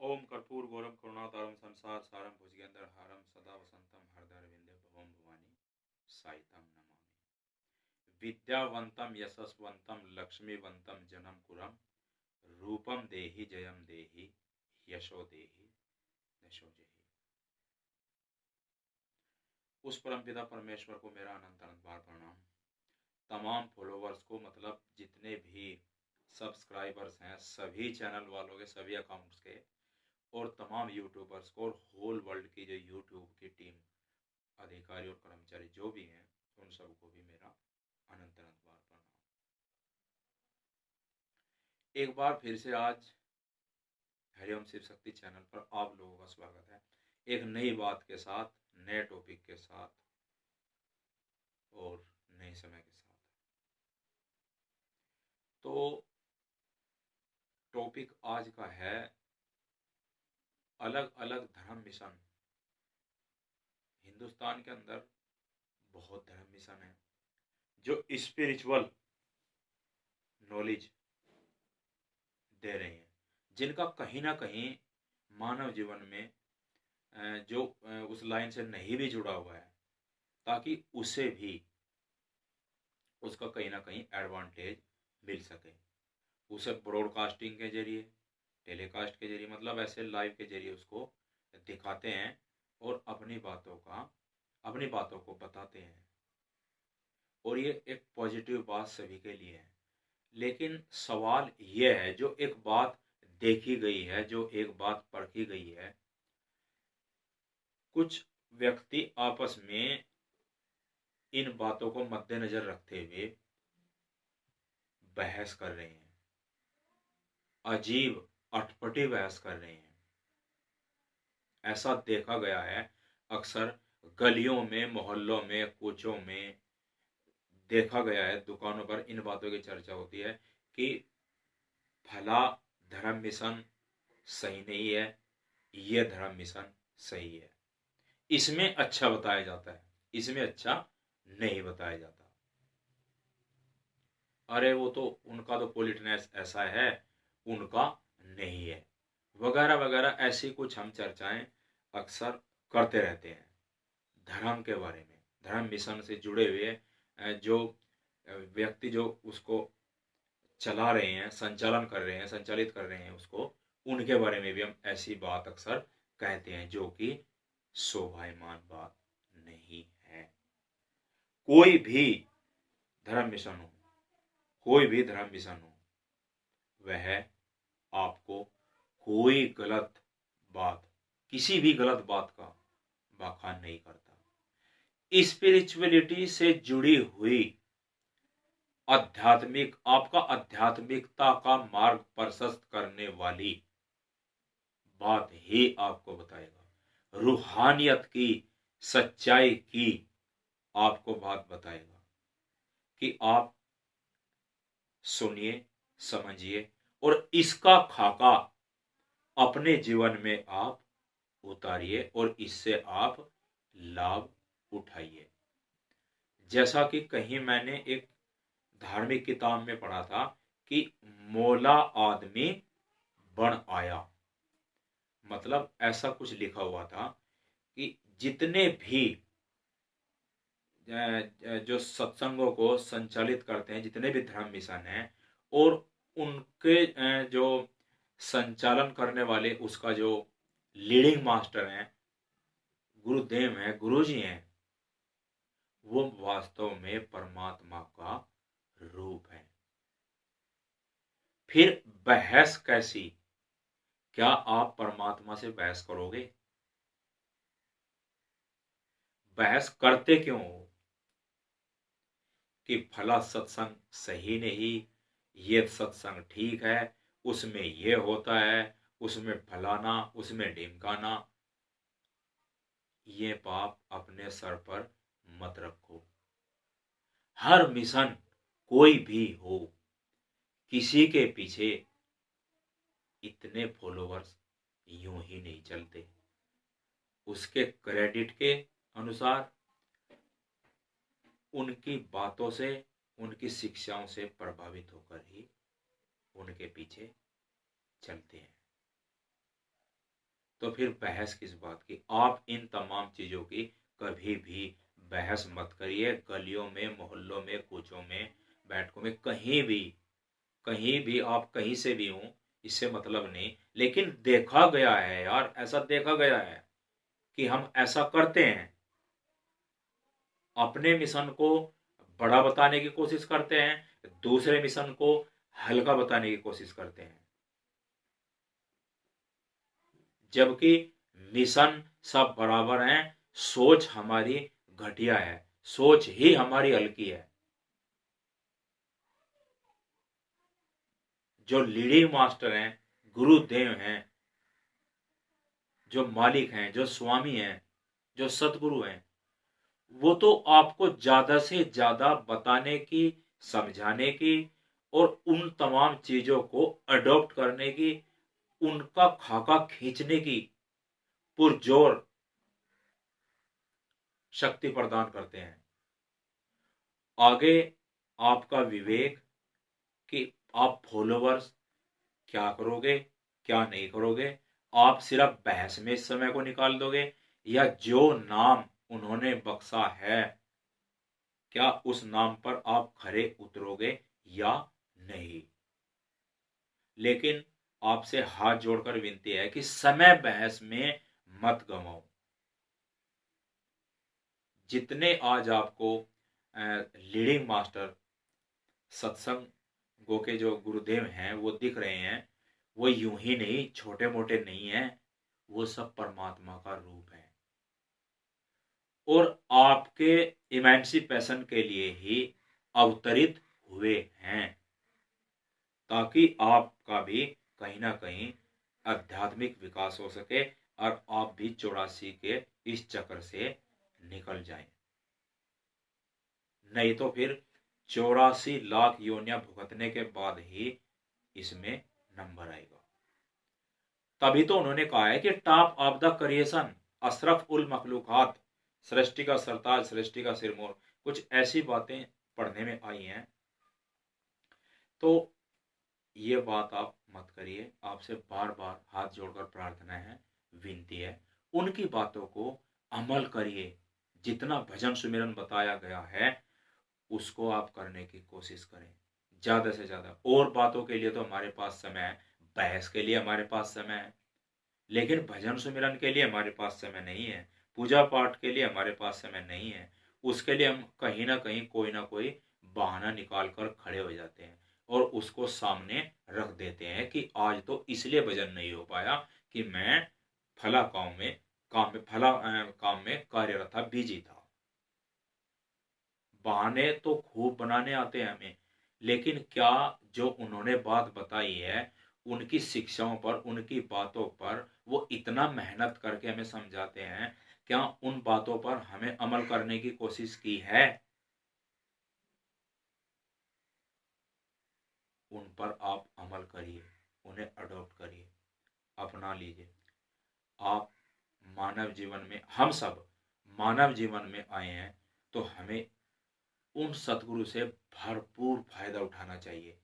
ओम कर्पूर गौरम करुणातारम संसार सारम भुजगेंद्रहारम सदा वसंतम हृदयरविंदे भवम भवानी साइतम नमामि। विद्यावंतम यशस्वंतम लक्ष्मीवंतम जनम कुरम रूपम देहि जयम देहि यशो देहि यशो जेहि। उस परमपिता परमेश्वर को मेरा अनंत अनंत बार प्रणाम। तमाम फॉलोवर्स को, मतलब जितने भी सब्सक्राइबर्स हैं, सभी चैनल वालों के, सभी अकाउंट्स के, और तमाम यूट्यूबर्स को, और होल वर्ल्ड की जो यूट्यूब की टीम, अधिकारी और कर्मचारी जो भी हैं, उन सबको भी मेरा अनंत अनंत बार प्रणाम। एक बार फिर से आज हरिओम शिव शक्ति चैनल पर आप लोगों का स्वागत है, एक नई बात के साथ, नए टॉपिक के साथ और नए समय के साथ। तो टॉपिक आज का है अलग अलग धर्म मिशन। हिंदुस्तान के अंदर बहुत धर्म मिशन है जो स्पिरिचुअल नॉलेज दे रहे हैं, जिनका कहीं ना कहीं मानव जीवन में जो उस लाइन से नहीं भी जुड़ा हुआ है, ताकि उसे भी उसका कहीं ना कहीं एडवांटेज मिल सके। उसे ब्रॉडकास्टिंग के जरिए, टेलीकास्ट के जरिए, मतलब ऐसे लाइव के जरिए उसको दिखाते हैं और अपनी बातों को बताते हैं। और ये एक पॉजिटिव बात सभी के लिए है। लेकिन सवाल ये है, जो एक बात देखी गई है, जो एक बात परखी गई है, कुछ व्यक्ति आपस में इन बातों को मद्देनजर रखते हुए बहस कर रहे हैं, अजीब अटपटी बहस कर रहे हैं। ऐसा देखा गया है अक्सर गलियों में, मोहल्लों में, कूचों में देखा गया है, दुकानों पर इन बातों की चर्चा होती है कि फला धर्म मिशन सही नहीं है, यह धर्म मिशन सही है। इसमें अच्छा बताया जाता है, इसमें अच्छा नहीं बताया जाता। अरे वो तो उनका तो पॉलिटिक्स ऐसा है, उनका नहीं है, वगैरह वगैरह, ऐसी कुछ हम चर्चाएं अक्सर करते रहते हैं धर्म के बारे में। धर्म मिशन से जुड़े हुए जो व्यक्ति जो उसको चला रहे हैं, संचालित कर रहे हैं उसको, उनके बारे में भी हम ऐसी बात अक्सर कहते हैं, जो कि शोभायमान बात नहीं है। कोई भी धर्म मिशन हो, कोई भी धर्म मिशन हो, वह आपको कोई गलत बात, किसी भी गलत बात का बखान नहीं करता। स्पिरिचुअलिटी से जुड़ी हुई आपका आध्यात्मिकता का मार्ग प्रशस्त करने वाली बात ही आपको बताएगा, रूहानियत की, सच्चाई की आपको बात बताएगा कि आप सुनिए, समझिए और इसका खाका अपने जीवन में आप उतारिए और इससे आप लाभ उठाइए। जैसा कि कहीं मैंने एक धार्मिक किताब में पढ़ा था कि मौला आदमी बन आया, मतलब ऐसा कुछ लिखा हुआ था कि जितने भी जो सत्संगों को संचालित करते हैं, जितने भी धर्म मिशन हैं, और उनके जो संचालन करने वाले, उसका जो लीडिंग मास्टर हैं, गुरुदेव हैं, गुरुजी हैं, वो वास्तव में परमात्मा का रूप है। फिर बहस कैसी? क्या आप परमात्मा से बहस करोगे? बहस करते क्यों हो कि फला सत्संग सही नहीं, ये सत्संग ठीक है, उसमें ये होता है, उसमें फलाना, उसमें ढिमकाना। ये पाप अपने सर पर मत रखो। हर मिशन कोई भी हो, किसी के पीछे इतने फॉलोवर्स यूं ही नहीं चलते। उसके क्रेडिट के अनुसार, उनकी बातों से, उनकी शिक्षाओं से प्रभावित होकर ही उनके पीछे चलते हैं। तो फिर बहस किस बात की। आप इन तमाम चीज़ों की कभी भी बहस मत करिए। गलियों में, मोहल्लों में, कूचों में, बैठकों में, कहीं भी आप कहीं से भी हों, इससे मतलब नहीं। लेकिन देखा गया है यार, ऐसा देखा गया है कि हम ऐसा करते हैं, अपने मिशन को बड़ा बताने की कोशिश करते हैं, दूसरे मिशन को हल्का बताने की कोशिश करते हैं, जबकि मिशन सब बराबर हैं। सोच हमारी घटिया है, सोच ही हमारी हल्की है। जो लीडिंग मास्टर हैं, गुरुदेव हैं, जो मालिक हैं, जो स्वामी हैं, जो सतगुरु हैं, वो तो आपको ज्यादा से ज्यादा बताने की, समझाने की और उन तमाम चीजों को अडॉप्ट करने की, उनका खाका खींचने की पुरजोर शक्ति प्रदान करते हैं। आगे आपका विवेक कि आप फॉलोवर्स क्या करोगे, क्या नहीं करोगे। आप सिर्फ बहस में इस समय को निकाल दोगे, या जो नाम उन्होंने बख्शा है, क्या उस नाम पर आप खरे उतरोगे या नहीं। लेकिन आपसे हाथ जोड़कर विनती है कि समय बहस में मत गवाओ। जितने आज आपको लीडिंग मास्टर, सत्संगों के जो गुरुदेव हैं वो दिख रहे हैं, वो यूं ही नहीं, छोटे मोटे नहीं हैं, वो सब परमात्मा का रूप है और आपके इमेंसिपेशन के लिए ही अवतरित हुए हैं, ताकि आपका भी कहीं ना कहीं आध्यात्मिक विकास हो सके और आप भी 84 के इस चक्र से निकल जाएं। नहीं तो फिर 84 लाख योनियां भुगतने के बाद ही इसमें नंबर आएगा। तभी तो उन्होंने कहा है कि टॉप ऑफ द क्रिएशन, अशरफ उल मखलूकात, सृष्टि का सरताज, सृष्टि का सिरमौर, कुछ ऐसी बातें पढ़ने में आई हैं। तो ये बात आप मत करिए। आपसे बार बार हाथ जोड़कर प्रार्थना है, विनती है, उनकी बातों को अमल करिए। जितना भजन सुमिरन बताया गया है उसको आप करने की कोशिश करें ज्यादा से ज्यादा। और बातों के लिए तो हमारे पास समय है, बहस के लिए हमारे पास समय है, लेकिन भजन सुमिरन के लिए हमारे पास समय नहीं है, पूजा पाठ के लिए हमारे पास समय नहीं है। उसके लिए हम कहीं ना कोई बहाना निकाल कर खड़े हो जाते हैं और उसको सामने रख देते हैं कि आज तो इसलिए भजन नहीं हो पाया कि मैं फला काम में कार्यरत था, बिजी था। बहाने तो खूब बनाने आते हैं हमें, लेकिन क्या जो उन्होंने बात बताई है, उनकी शिक्षाओं पर, उनकी बातों पर वो इतना मेहनत करके हमें समझाते हैं, क्या उन बातों पर हमें अमल करने की कोशिश की है? उन पर आप अमल करिए, उन्हें अडॉप्ट करिए, अपना लीजिए। आप मानव जीवन में, हम सब मानव जीवन में आए हैं, तो हमें उन सतगुरु से भरपूर फायदा उठाना चाहिए।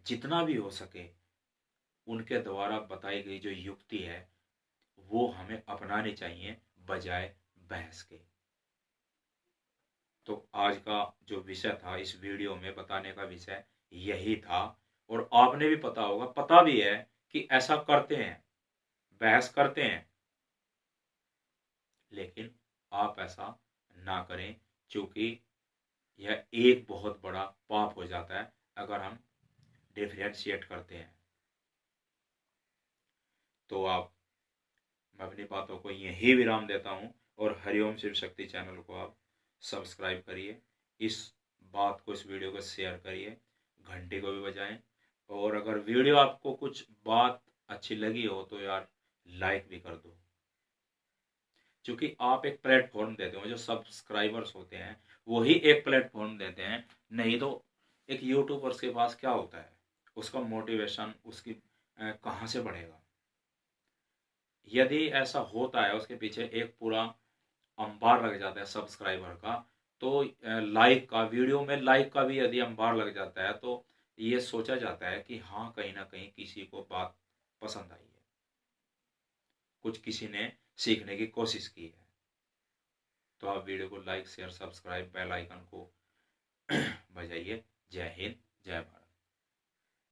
जितना भी हो सके उनके द्वारा बताई गई जो युक्ति है वो हमें अपनानी चाहिए, बजाय बहस के। तो आज का जो विषय था, इस वीडियो में बताने का विषय यही था। और आपने भी पता होगा, पता भी है कि ऐसा करते हैं, बहस करते हैं, लेकिन आप ऐसा ना करें, क्योंकि यह एक बहुत बड़ा पाप हो जाता है अगर हम डिफरेंशिएट करते हैं। तो आप, मैं अपनी बातों को यही विराम देता हूँ और हरिओम शिव शक्ति चैनल को आप सब्सक्राइब करिए, इस बात को, इस वीडियो को शेयर करिए, घंटी को भी बजाएं। और अगर वीडियो आपको कुछ बात अच्छी लगी हो तो यार लाइक भी कर दो, क्योंकि आप एक प्लेटफॉर्म देते हो, जो सब्सक्राइबर्स होते हैं वही एक प्लेटफॉर्म देते हैं। नहीं तो एक यूट्यूबर्स के पास क्या होता है, उसका मोटिवेशन उसकी कहाँ से बढ़ेगा। यदि ऐसा होता है, उसके पीछे एक पूरा अंबार लग जाता है सब्सक्राइबर का, तो लाइक का, वीडियो में लाइक का भी यदि अंबार लग जाता है, तो ये सोचा जाता है कि हाँ, कहीं ना कहीं किसी को बात पसंद आई है। कुछ किसी ने सीखने की कोशिश की है। तो आप वीडियो को like share subscribe bell icon को बजाइए। जय हिंद जय भारत।